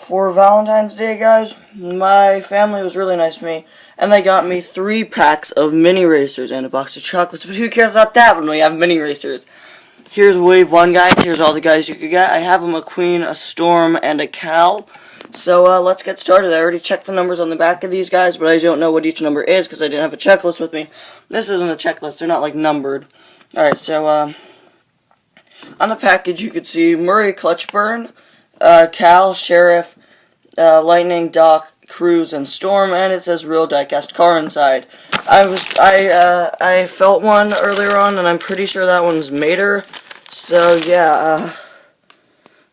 For Valentine's Day, guys, my family was really nice to me, and they got me 3 packs of mini racers and a box of chocolates. But who cares about that when we have mini racers? Here's wave 1, guys. Here's all the guys you could get. I have a McQueen, a Storm, and a Cal. So let's get started. I already checked the numbers on the back of these guys, but I don't know what each number is because I didn't have a checklist with me. This isn't a checklist. They're not like numbered. Alright, so on the package you could see Murray Clutchburn, Cal, Sheriff, Lightning, Doc, Cruz, and Storm, and it says real diecast car inside. I felt one earlier on, and I'm pretty sure that one's Mater. So yeah,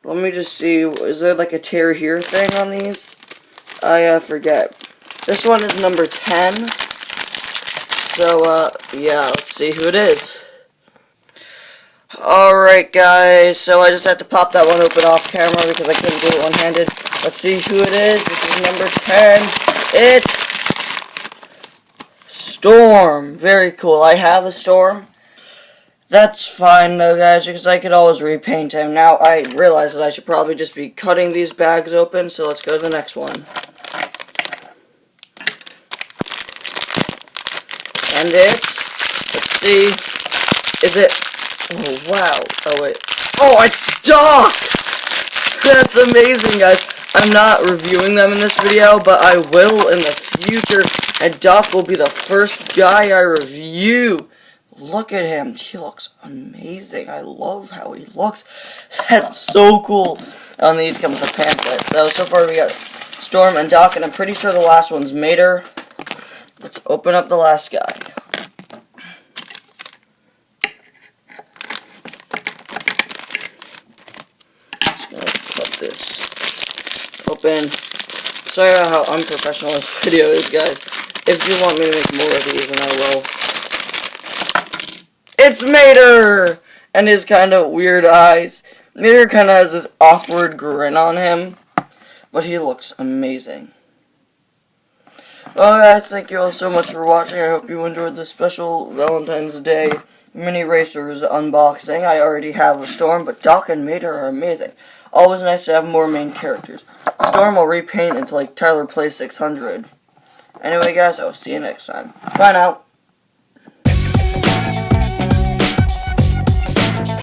let me just see. Is there like a tear here thing on these? I forget. This one is number 10. So yeah, let's see who it is. Alright guys, so I just had to pop that one open off camera because I couldn't do it one-handed. Let's see who it is. This is number 10. It's Storm. Very cool. I have a Storm. That's fine though guys, because I could always repaint him. Now I realize that I should probably just be cutting these bags open, so let's go to the next one. And let's see, is it... Oh, wow. Oh, wait. Oh, it's Doc! That's amazing, guys. I'm not reviewing them in this video, but I will in the future. And Doc will be the first guy I review. Look at him. He looks amazing. I love how he looks. That's so cool. And these come with a pamphlet. So far we got Storm and Doc, and I'm pretty sure the last one's Mater. Let's open up the last guy. Open. Sorry about how unprofessional this video is, guys. If you want me to make more of these, then I will. It's Mater! And his kind of weird eyes. Mater kind of has this awkward grin on him. But he looks amazing. Well, guys, thank you all so much for watching. I hope you enjoyed this special Valentine's Day mini racers unboxing. I already have a Storm, but Doc and Mater are amazing. Always nice to have more main characters. Storm will repaint into like Tyler Play 600. Anyway, guys, I'll see you next time. Bye now.